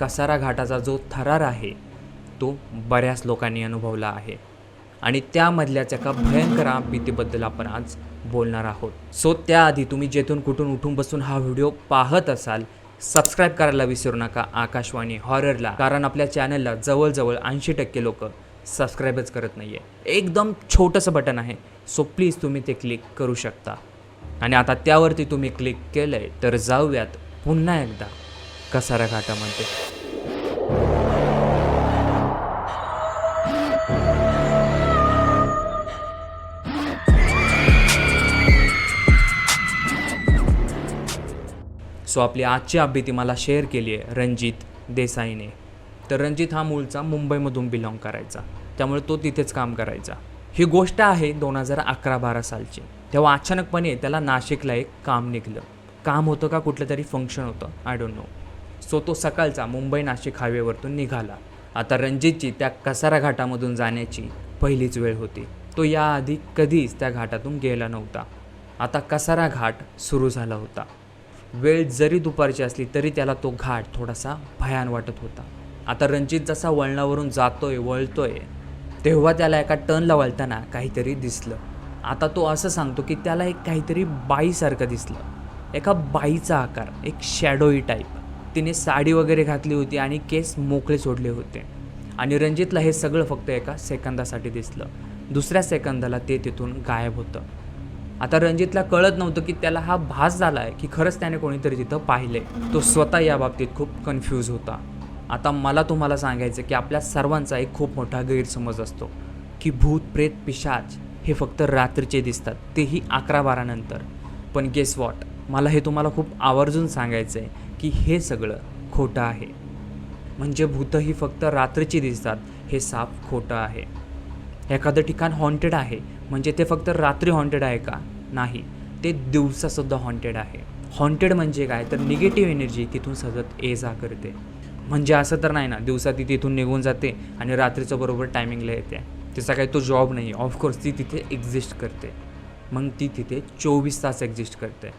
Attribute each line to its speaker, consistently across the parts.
Speaker 1: कसारा घाटाचा जो थरार आहे तो बऱ्याच लोकांनी अनुभवला आहे आणि त्यामधल्याच एका भयंकर भीतीबद्दल आपण आज बोलणार आहोत. सो त्याआधी तुम्ही जेथून कुठून उठून बसून हा व्हिडिओ पाहत असाल, सबस्क्राईब करायला विसरू नका आकाशवाणी हॉररला, कारण आपल्या चॅनलला जवळजवळ 80% लोक सबस्क्राईबच करत नाही आहे. एकदम छोटंसं बटन आहे, सो प्लीज तुम्ही ते क्लिक करू शकता. आणि आता त्यावरती तुम्ही क्लिक केलं आहे तर जाऊयात पुन्हा एकदा कसारा घाटामध्ये. सो आपली आजची भीती मला शेअर केली आहे रणजित देसाईने. तर रणजित हा मूळचा मुंबईमधून बिलॉंग करायचा, त्यामुळे तो तिथेच काम करायचा. ही गोष्ट आहे 2011-12 सालची. तेव्हा अचानकपणे त्याला नाशिकला एक काम निघालं. काम होतं का कुठलं तरी फंक्शन होतं, आय डोंट नो. सो तो सकाळचा मुंबई नाशिक हायवेवरतून निघाला. आता रणजितची त्या कसारा घाटामधून जाण्याची पहिलीच वेळ होती. तो याआधी कधीच त्या घाटातून गेला नव्हता. आता कसारा घाट सुरू झाला होता. वेळ जरी दुपारची असली तरी त्याला तो घाट थोडासा भयान वाटत होता. आता रणजित जसा वळणावरून वळतोय तेव्हा त्याला एका टर्नला वळताना काहीतरी दिसलं. आता तो असं सांगतो की त्याला एक काहीतरी बाईसारखं दिसलं. एका बाईचा आकार, एक शॅडोई टाईप. तिने साडी वगैरे घातली होती आणि केस मोकळे सोडले होते. आणि रणजितला हे सगळं फक्त एका सेकंदासाठी दिसलं. दुसऱ्या सेकंदाला ते तिथून गायब होतं. आता रणजितला कळत नव्हतं की त्याला हा भास झाला आहे की खरंच त्याने कोणीतरी तिथं पाहिले. तो स्वतः या बाबतीत खूप कन्फ्यूज होता. आता मला तुम्हाला सांगायचं की आपल्या सर्वांचा एक खूप मोठा गैरसमज असतो की भूत, प्रेत, पिशाच हे फक्त रात्रीचे दिसतात, तेही 11-12 नंतर. पण गेस वॉट, मला हे तुम्हाला खूप आवर्जून सांगायचं आहे की हे सगळं खोटं आहे. म्हणजे भूतही फक्त रात्रीची दिसतात हे साफ खोटं आहे. एखादं ठिकाण हॉन्टेड आहे म्हणजे ते फक्त रात्री हॉन्टेड आहे का? नाही, ते दिवसासुद्धा हॉन्टेड आहे. हॉन्टेड म्हणजे काय तर निगेटिव्ह एनर्जी तिथून सतत ये जा करते. म्हणजे असं तर नाही ना दिवसा ती तिथून निघून जाते आणि रात्रीचं बरोबर टायमिंगला येते. तिचा काही तो जॉब नाही. ऑफकोर्स ती तिथे एक्झिस्ट करते, मग ती तिथे 24 तास एक्झिस्ट करते.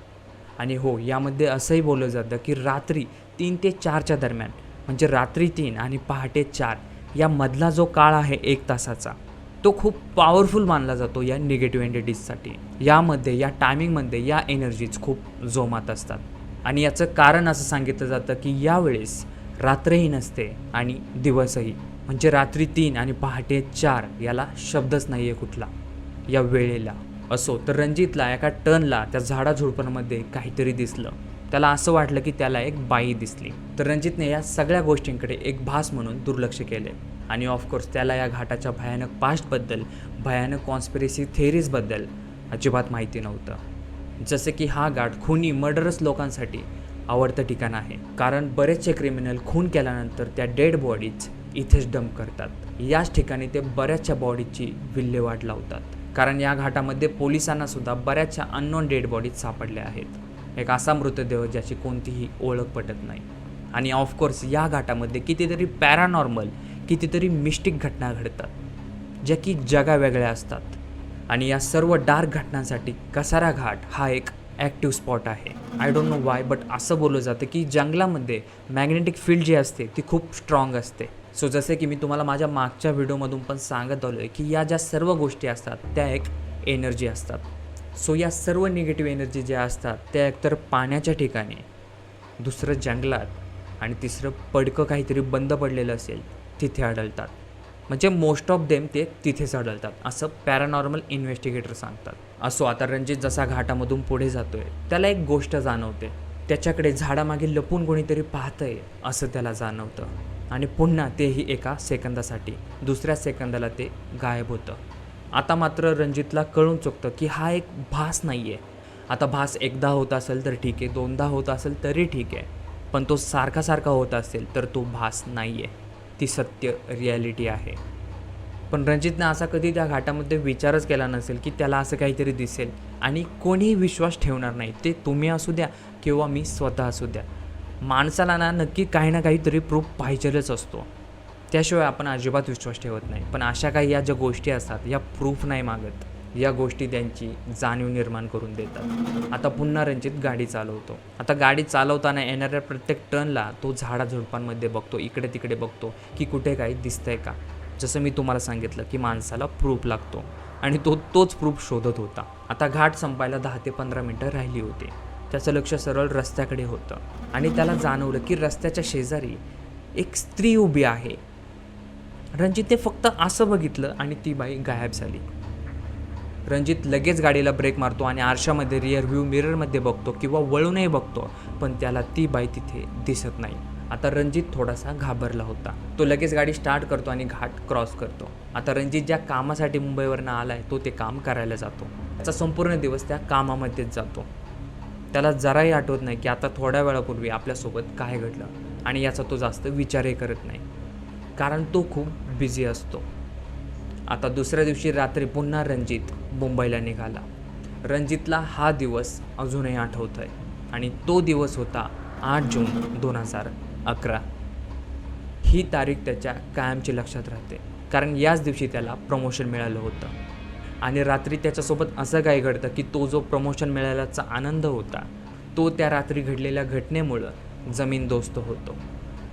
Speaker 1: आणि हो, यामध्ये असंही बोललं जातं की रात्री 3 ते 4च्या दरम्यान, म्हणजे रात्री 3 आणि पहाटे 4 या मधला जो काळ आहे 1 तासाचा, तो खूप पॉवरफुल मानला जातो या निगेटिव्ह एनर्जीजसाठी. यामध्ये, या टायमिंगमध्ये या एनर्जीज खूप जोमात असतात. आणि याचं कारण असं सांगितलं जातं की यावेळेस रात्रही नसते आणि दिवसही. म्हणजे रात्री 3 आणि पहाटे 4 याला शब्दच नाही आहे कुठला या वेळेला. असो, तर रणजितला एका टर्नला त्या झाडाझुडपांमध्ये काहीतरी दिसलं. त्याला असं वाटलं की त्याला एक बाई दिसली. तर रणजितने या सगळ्या गोष्टींकडे एक भास म्हणून दुर्लक्ष केले. आणि ऑफकोर्स त्याला या घाटाच्या भयानक पास्टबद्दल, भयानक कॉन्स्पिरेसी थेअरीजबद्दल अजिबात माहिती नव्हतं. जसे की हा घाट खुनी, मर्डरस लोकांसाठी आवडतं ठिकाण आहे, कारण बरेचसे क्रिमिनल खून केल्यानंतर त्या डेड बॉडीज इथेच डंप करतात. याच ठिकाणी ते बऱ्याचशा बॉडीजची विल्हेवाट लावतात, कारण या घाटामध्ये पोलिसांनासुद्धा बऱ्याचशा अननोन डेड बॉडीज सापडल्या आहेत. एक असा मृतदेह ज्याची कोणतीही ओळख पटत नाही. आणि ऑफकोर्स या घाटामध्ये कितीतरी पॅरानॉर्मल, कितीतरी मिस्टिक घटना घडतात ज्या की जगावेगळ्या असतात. आणि या सर्व डार्क घटनांसाठी कसारा घाट हा एक ॲक्टिव्ह स्पॉट आहे. I don't know Y, but असं बोललं जातं की जंगलामध्ये मॅग्नेटिक फील्ड जी असते ती खूप स्ट्रॉंग असते. सो जसे की मी तुम्हाला माझ्या मागच्या व्हिडिओमधून पण सांगत आलो आहे की या ज्या सर्व गोष्टी असतात त्या एक एनर्जी असतात. सो या सर्व निगेटिव्ह एनर्जी ज्या असतात त्या एकतर पाण्याच्या ठिकाणी, दुसरं जंगलात आणि तिसरं पडकं काहीतरी बंद पडलेलं असेल तिथे आढळतात. म्हणजे मोस्ट ऑफ देम ते तिथेच आढळतात असं पॅरानॉर्मल इन्व्हेस्टिगेटर सांगतात. असो, आता रणजित जसा घाटामधून पुढे जातोय त्याला एक गोष्ट जाणवते. त्याच्याकडे झाडामागे लपून कोणीतरी पाहतंय असं त्याला जाणवतं. आणि पुन्हा तेही एका सेकंदासाठी. दुसऱ्या सेकंदाला ते गायब होतं. आता मात्र रणजितला कळून चुकतं की हा एक भास नाही आहे. आता भास एकदा होत असेल तर ठीक आहे, दोनदा होत असेल तरी ठीक आहे, पण तो सारखा होत असेल तर तो भास नाही आहे, ती सत्य रिॲलिटी आहे. पण रणजितनं असा कधी त्या घाटामध्ये विचारच केला नसेल की त्याला असं काहीतरी दिसेल. आणि कोणीही विश्वास ठेवणार नाही, ते तुम्ही असू द्या किंवा मी स्वतः असू द्या. माणसाला नक्की काही ना काहीतरी प्रूफ पाहिजेलच असतो, त्याशिवाय आपण अजिबात विश्वास ठेवत नाही. पण अशा काही या ज्या गोष्टी असतात या प्रूफ नाही मागत, या गोष्टी त्यांची जाणीव निर्माण करून देतात. आता पुन्हा रणजित गाडी चालवतो. आता गाडी चालवताना येणाऱ्या प्रत्येक टर्नला तो झाडाझुडपांमध्ये बघतो, इकडे तिकडे बघतो की कुठे काही दिसतंय का. जसं मी तुम्हाला सांगितलं की माणसाला प्रूफ लागतो आणि तोच प्रूफ शोधत होता. आता घाट संपायला 10 ते 15 मिनटं राहिली होती. त्याचं लक्ष सरळ रस्त्याकडे होतं आणि त्याला जाणवलं की रस्त्याच्या शेजारी एक स्त्री उभी आहे. रणजित ते फक्त असं बघितलं आणि ती बाई गायब झाली. रणजित लगेच गाडीला ब्रेक मारतो आणि आरशामध्ये रिअर व्ह्यू मिररमध्ये बघतो किंवा वळूनही बघतो, पण त्याला ती बाई तिथे दिसत नाही. आता रणजित थोडासा घाबरला होता. तो लगेच गाडी स्टार्ट करतो आणि घाट क्रॉस करतो. आता रणजित ज्या कामासाठी मुंबईवरनं आला आहे तो ते काम करायला जातो. त्याचा संपूर्ण दिवस त्या कामामध्येच जातो. त्याला जराही आठवत नाही की आता थोड्या वेळापूर्वी आपल्यासोबत काय घडलं आणि याचा तो जास्त विचारही करत नाही, कारण तो खूप बिझी असतो. आता दुसऱ्या दिवशी रात्री पुन्हा रणजित मुंबईला निघाला. रणजितला हा दिवस अजूनही आठवत आहे आणि तो दिवस होता 8 जून 2011. ही तारीख त्याच्या कायमची लक्षात राहते, कारण याच दिवशी त्याला प्रमोशन मिळालं होतं. आणि रात्री त्याच्यासोबत असं काय घडतं की तो जो प्रमोशन मिळाल्याचा आनंद होता तो त्या रात्री घडलेल्या घटनेमुळं जमीनदोस्त होतो.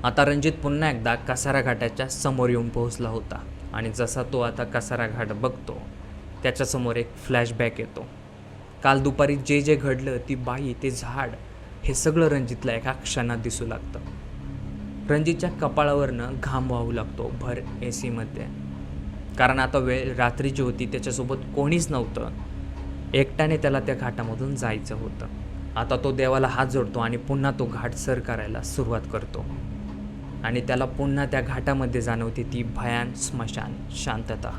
Speaker 1: आता रणजित पुन्हा एकदा कसारा घाटाच्या समोर येऊन पोहोचला होता आणि जसा तो आता कसारा घाट बघतो त्याच्यासमोर एक फ्लॅशबॅक येतो. काल दुपारी जे जे घडलं, ती बाई, ते झाड, हे सगळं रणजितला एका क्षणात दिसू लागतं. रणजितच्या कपाळावरनं घाम वाहू लागतो भर AC मध्ये, कारण आता वेळ रात्रीची होती, त्याच्यासोबत कोणीच नव्हतं. एकट्याने त्याला त्या घाटामधून जायचं होतं. आता तो देवाला हात जोडतो आणि पुन्हा तो घाट सर करायला सुरुवात करतो आणि त्याला पुन्हा त्या घाटामध्ये जाणवते ती भयान स्मशान शांतता.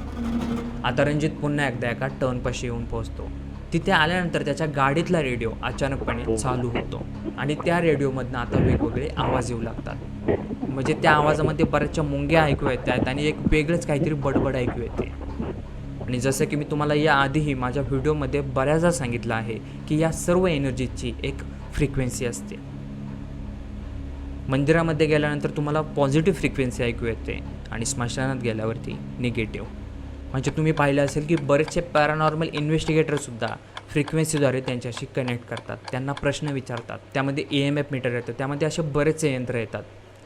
Speaker 1: आता रणजित पुन्हा एकदा एका टर्नपाशी येऊन पोहोचतो. तिथे आल्यानंतर त्याच्या गाडीतला रेडिओ अचानकपणे चालू होतो आणि त्या रेडिओमधनं आता वेगवेगळे आवाज येऊ लागतात. म्हणजे त्या आवाजामध्ये बऱ्याचशा मुंग्या ऐकू येत आहेत आणि एक वेगळंच काहीतरी बडबड ऐकू येते. आणि जसं की मी तुम्हाला याआधीही माझ्या व्हिडिओमध्ये बऱ्याचदा सांगितलं आहे की या सर्व एनर्जीची एक फ्रिक्वेन्सी असते. मंदिरामध्ये गेल्यानंतर तुम्हाला पॉझिटिव्ह फ्रिक्वेन्सी ऐकू येते आणि स्मशानात गेल्यावरती निगेटिव्ह. म्हणजे तुम्ही पाहिलं असेल की बरेचसे पॅरानॉर्मल इन्व्हेस्टिगेटरसुद्धा फ्रिक्वेन्सीद्वारे त्यांच्याशी कनेक्ट करतात, त्यांना प्रश्न विचारतात. त्यामध्ये EMF मीटर येतं, त्यामध्ये असे बरेचसे यंत्र येतात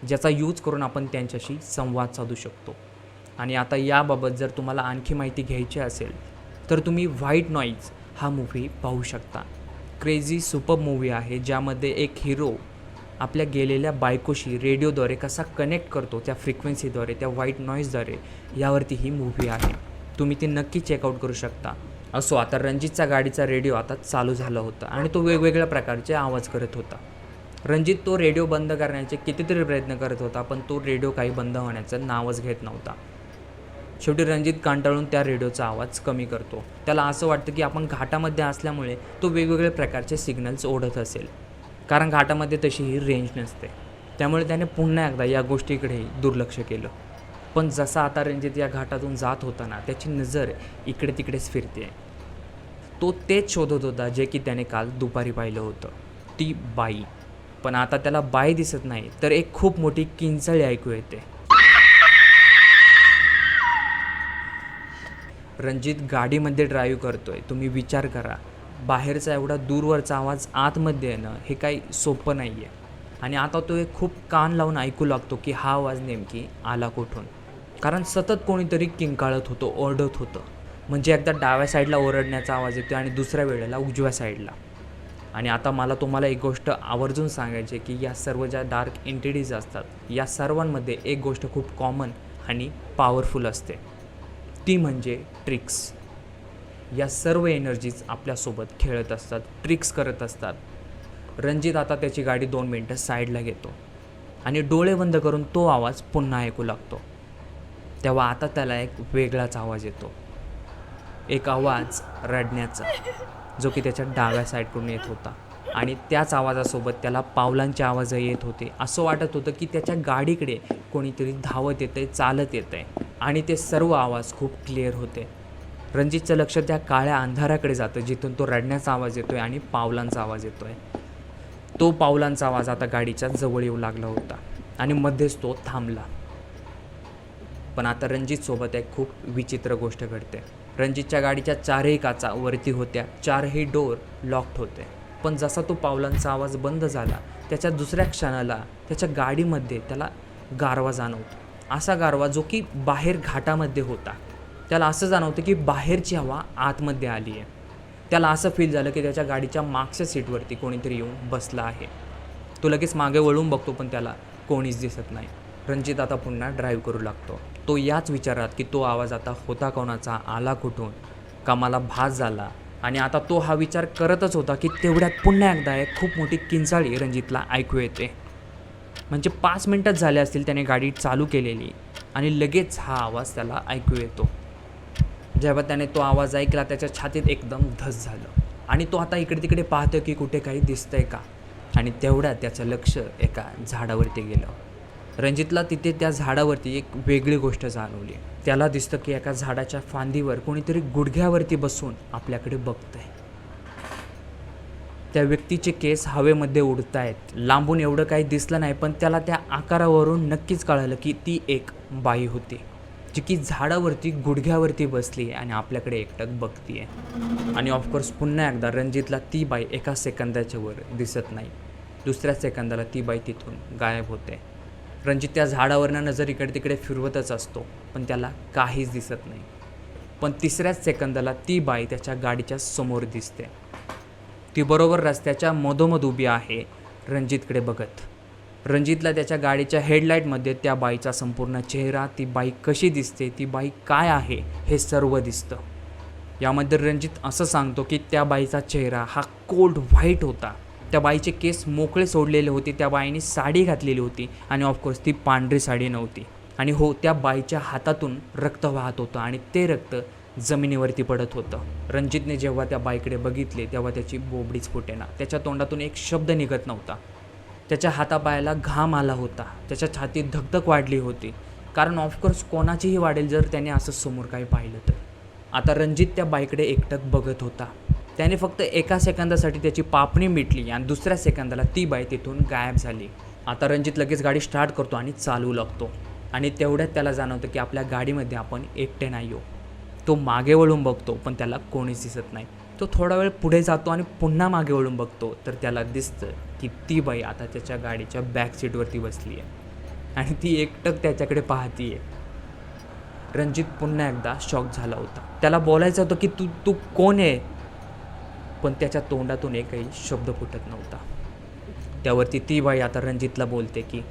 Speaker 1: ज्याचा यूज करून आपण त्यांच्याशी संवाद साधू शकतो. आणि आता याबाबत जर तुम्हाला आणखी माहिती घ्यायची असेल तर तुम्ही व्हाईट नॉईज हा मूव्ही पाहू शकता. क्रेझी सुपर मूव्ही आहे, ज्यामध्ये एक हिरो आपल्या गेलेल्या बायकोशी रेडिओद्वारे कसा कनेक्ट करतो, त्या फ्रिक्वेन्सीद्वारे, त्या व्हाईट नॉईजद्वारे, यावरती ही मूव्ही आहे. तुम्ही ती नक्की चेकआउट करू शकता. असो, आता रणजितचा गाडीचा रेडिओ आता चालू झाला होता आणि तो वेगवेगळ्या प्रकारचे आवाज करत होता. रणजित तो रेडिओ बंद करण्याचे कितीतरी प्रयत्न करत होता, पण तो रेडिओ काही बंद होण्याचं नावच घेत नव्हता. शेवटी रणजित कंटाळून त्या रेडिओचा आवाज कमी करतो. त्याला असं वाटतं की आपण घाटामध्ये असल्यामुळे तो वेगवेगळ्या प्रकारचे सिग्नल्स ओढत असेल, कारण घाटामध्ये तशी ही रेंज नसते. त्यामुळे त्याने पुन्हा एकदा या गोष्टीकडेही दुर्लक्ष केलं. पण जसा आता रणजित या घाटातून जात होता ना, त्याची नजर इकडे तिकडेच फिरते. तो तेच शोधत होता जे की त्याने काल दुपारी पाहिलं होतं, ती बाई. पण आता त्याला बाई दिसत नाही, तर एक खूप मोठी किंचाळी ऐकू येते. रणजित गाडीमध्ये ड्राईव्ह करतोय. तुम्ही विचार करा, बाहेरचा एवढा दूरवरचा आवाज आतमध्ये येणं हे काही सोपं नाही आहे. आणि आता तो एक खूप कान लावून ऐकू लागतो की हा आवाज नेमकी आला कुठून, कारण सतत कोणीतरी किंकाळत होतं, ओरडत होतं. म्हणजे एकदा डाव्या साईडला ओरडण्याचा आवाज येतो आणि दुसऱ्या वेळेला उजव्या साईडला. आणि आता मला तुम्हाला एक गोष्ट आवर्जून सांगायची की या सर्व ज्या डार्क एंटिटीज असतात, या सर्वांमध्ये एक गोष्ट खूप कॉमन आणि पॉवरफुल असते, ती म्हणजे ट्रिक्स. या सर्व एनर्जीज आपल्यासोबत खेळत असतात, ट्रिक्स करत असतात. रणजित आता त्याची गाडी 2 मिनटं साईडला घेतो आणि डोळे बंद करून तो आवाज पुन्हा ऐकू लागतो. तेव्हा आता त्याला एक वेगळाच आवाज येतो, एक आवाज रडण्याचा, जो की त्याच्या डाव्या साईडकडून येत होता. आणि त्याच आवाजासोबत त्याला पावलांचे आवाजही येत होते. असं वाटत होतं की त्याच्या गाडीकडे कोणीतरी धावत येतं आहे, चालत येतं आहे. आणि ते सर्व आवाज खूप क्लिअर होते. रणजितचं लक्ष त्या काळ्या अंधाराकडे जातं जिथून तो रडण्याचा आवाज येतो आहे आणि पावलांचा आवाज येतो आहे. तो पावलांचा आवाज आता गाडीच्या जवळ येऊ लागला होता आणि मध्येच तो थांबला. पण आता रणजितसोबत एक खूप विचित्र गोष्ट घडते. रणजितच्या गाडीच्या चारही काचा वरती होत्या, चारही डोर लॉक्ड होते. पण जसा तो पावलांचा आवाज बंद झाला त्याच्या दुसऱ्या क्षणाला त्याच्या गाडीमध्ये त्याला गारवा जाणवतो. असा गारवा जो की बाहेर घाटामध्ये होता. त्याला असं जाणवतं की बाहेरची हवा आतमध्ये आली आहे. त्याला असं फील झालं की त्याच्या गाडीच्या मागच्या सीटवरती कोणीतरी येऊन बसला आहे. तो लगेच मागे वळून बघतो पण त्याला कोणीच दिसत नाही. रणजित आता पुन्हा ड्राईव्ह करू लागतो. तो याच विचारात की तो आवाज आता होता कोणाचा, आला कुठून, का मला भास झाला. आणि आता तो हा विचार करतच होता की तेवढ्यात पुन्हा एकदा एक खूप मोठी किंचाळी रणजितला ऐकू येते. म्हणजे 5 मिनटंच झाले असतील त्याने गाडी चालू केलेली आणि लगेच हा आवाज त्याला ऐकू येतो. जेव्हा त्याने तो आवाज ऐकला त्याच्या छातीत एकदम धस झालं आणि तो आता इकडे तिकडे पाहतो की कुठे काही दिसतंय का. आणि तेवढ्यात त्याचं लक्ष एका झाडावरती गेलं. रणजितला तिथे त्या झाडावरती एक वेगळी गोष्ट जाणवली. त्याला दिसतं की एका झाडाच्या फांदीवर कोणीतरी गुडघ्यावरती बसून आपल्याकडे बघतंय. त्या व्यक्तीचे केस हवेमध्ये उडत आहेत. लांबून एवढं काही दिसलं नाही पण त्याला त्या आकारावरून नक्कीच कळालं की ती एक बाई होती जी की झाडावरती गुडघ्यावरती बसली आहे आणि आपल्याकडे एकटक बघती आहे. आणि ऑफकोर्स पुन्हा एकदा रणजितला ती बाई एका सेकंदाच्या वर दिसत नाही. दुसऱ्या सेकंदाला ती बाई तिथून गायब होते. रणजित त्या झाडावरनं नजर इकडे तिकडे फिरवतच असतो पण त्याला काहीच दिसत नाही. पण तिसऱ्याच सेकंदाला ती बाई त्याच्या गाडीच्या समोर दिसते. ती बरोबर रस्त्याच्या मधोमध उभी आहे रणजितकडे बघत. रणजितला त्याच्या गाडीच्या हेडलाईटमध्ये त्या बाईचा संपूर्ण चेहरा, ती बाई कशी दिसते, ती बाई काय आहे हे सर्व दिसतं. यामध्ये रणजित असं सांगतो की त्या बाईचा चेहरा हा कोल्ड व्हाईट होता. त्या बाईचे केस मोकळे सोडलेले होते. त्या बाईने साडी घातलेली होती आणि ऑफकोर्स ती पांढरी साडी नव्हती. आणि हो, त्या बाईच्या हातातून रक्त वाहत होतं आणि ते रक्त जमिनीवरती पडत होतं. रणजितने जेव्हा त्या बाईकडे बघितले तेव्हा त्याची बोबडीच फुटेना. त्याच्या तोंडातून एक शब्द निघत नव्हता. त्याच्या हातापायाला घाम आला होता. त्याच्या छातीत धगधग वाढली होती. कारण ऑफकोर्स कोणाचीही वाढेल जर त्याने असं समोर काही पाहिलं तर. आता रणजित त्या बाईकडे एकटक बघत होता. त्याने फक्त एका सेकंदासाठी त्याची पापणी मिटली आणि दुसऱ्या सेकंदाला ती बाई तिथून गायब झाली. आता रणजित लगेच गाडी स्टार्ट करतो आणि चालू लागतो. आणि तेवढ्यात त्याला जाणवतं की आपल्या गाडीमध्ये आपण एकटे नाही आहोत. तो मागे वळून बघतो पण त्याला कोणीच दिसत नाही. तो थोडा वेळ पुढे जातो आणि पुन्हा मागे वळून बघतो तर त्याला दिसतं की ती बाई आता त्याच्या गाडीच्या बॅक सीटवरती बसली आहे आणि ती एकटक त्याच्याकडे पाहतीये. रणजित पुन्हा एकदा शॉक झाला होता. त्याला बोलायचं होतं की तू कोण आहे, पण त्याच्या तोंडातून एकही शब्द फुटत नव्हता. त्यावरती ती बाई आता रणजितला बोलते की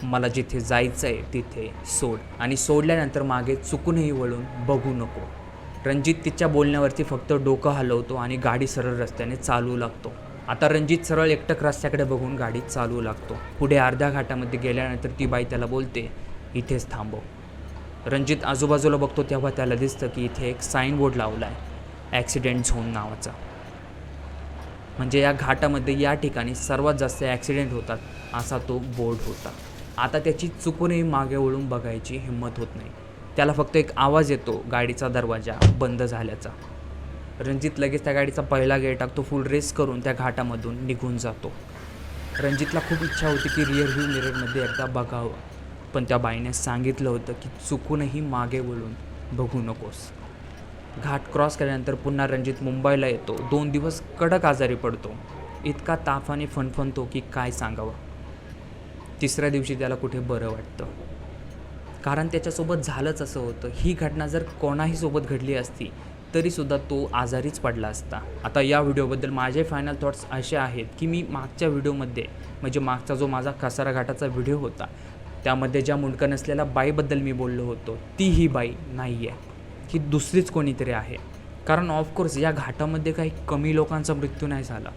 Speaker 1: मला जिथे जायचं आहे तिथे सोड आणि सोडल्यानंतर मागे चुकूनही वळून बघू नको. रणजित तिच्या बोलण्यावरती फक्त डोकं हलवतो आणि गाडी सरळ रस्त्याने चालू लागतो. आता रणजित सरळ एकटक रस्त्याकडे बघून गाडी चालू लागतो. पुढे अर्ध्या घाटामध्ये गेल्यानंतर ती बाई त्याला बोलते इथेच थांबव. रणजित आजूबाजूला बघतो तेव्हा त्याला दिसतं की इथे एक साईन बोर्ड लावला आहे ॲक्सिडेंट झोन नावाचा. म्हणजे या घाटामध्ये या ठिकाणी सर्वात जास्त ॲक्सिडेंट होतात असा तो बोर्ड होता. आता त्याची चुकूनही मागे वळून बघायची हिंमत होत नाही. त्याला फक्त एक आवाज येतो गाडीचा दरवाजा बंद झाल्याचा. रणजित लगेच त्या गाडीचा पहिला गेअर टाकतो. फुल रेस करून त्या घाटामधून निघून जातो. रणजितला खूप इच्छा होती की रिअर व्ह्यू मिररमध्ये एकदा बघावं, पण त्या बाईने सांगितलं होतं की चुकूनही मागे वळून बघू नकोस. घाट क्रॉस केल्यानंतर पुन्हा रणजित मुंबईला येतो. 2 दिवस कडक आजारी पडतो. इतका तापाने फणफणतो की काय सांगावं. तिसऱ्या दिवशी त्याला कुठे बरं वाटतं, कारण त्याच्यासोबत झालंच असं होतं. ही घटना जर कोणाही सोबत घडली असती तरीसुद्धा तो आजारीच पडला असता. आता या व्हिडिओबद्दल माझे फायनल थॉट्स असे आहेत की मी मागच्या व्हिडिओमध्ये म्हणजे मागचा जो माझा कसारा घाटाचा व्हिडिओ होता त्यामध्ये ज्या मुंडकं नसलेल्या बाईबद्दल मी बोललो होतो ती ही बाई नाही आहे, ही दुसरीच कोणीतरी आहे. कारण ऑफकोर्स या घाटामध्ये काही कमी लोकांचा मृत्यू नाही झाला.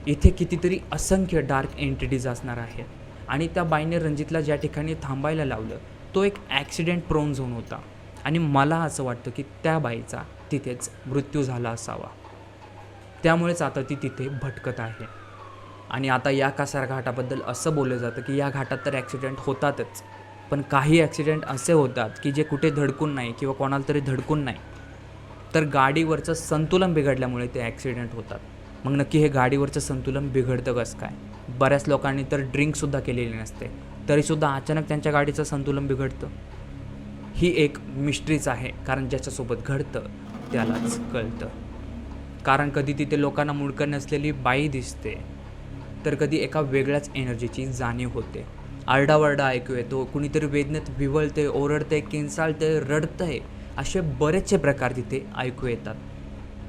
Speaker 1: इथे कितीतरी असंख्य डार्क एंटिटीज असणार आहेत. आणि त्या बाईने रणजितला ज्या ठिकाणी थांबायला लावलं तो एक ॲक्सिडेंट प्रोन झोन होता आणि मला असं वाटतं की त्या बाईचा तिथेच मृत्यू झाला असावा. त्यामुळेच आता ती तिथे भटकत आहे. आणि आता या कासार घाटाबद्दल असं बोललं जातं की या घाटात तर ॲक्सिडेंट होतातच, पण काही ॲक्सिडेंट असे होतात की जे कुठे धडकून नाही किंवा कोणाला तरी धडकून नाही तर गाडीवरचं संतुलन बिघडल्यामुळे ते ॲक्सिडेंट होतात. मग नक्की हे गाडीवरचं संतुलन बिघडतं कसं काय? बऱ्याच लोकांनी तर ड्रिंकसुद्धा केलेली नसते तरीसुद्धा अचानक त्यांच्या गाडीचं संतुलन बिघडतं. ही एक मिस्ट्रीच आहे, कारण ज्याच्यासोबत घडतं त्यालाच कळतं. कारण कधी तिथे लोकांना मुंडकं नसलेली बाई दिसते, तर कधी एका वेगळ्याच एनर्जीची जाणीव होते. आरडाओरडा ऐकू येतो, कुणीतरी वेदनेत विव्हळते, ओरडते, किंचाळते, रडतंय, असे बरेचसे प्रकार तिथे ऐकू येतात.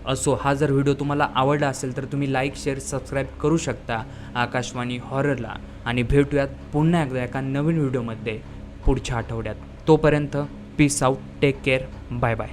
Speaker 1: असो, हा जर व्हिडिओ तुम्हाला आवडला असेल तर तुम्ही लाईक, शेअर, सबस्क्राईब करू शकता आकाशवाणी हॉररला. आणि भेटूयात पुन्हा एकदा एका नवीन व्हिडिओमध्ये पुढच्या आठवड्यात. तोपर्यंत peace out, take care, bye bye.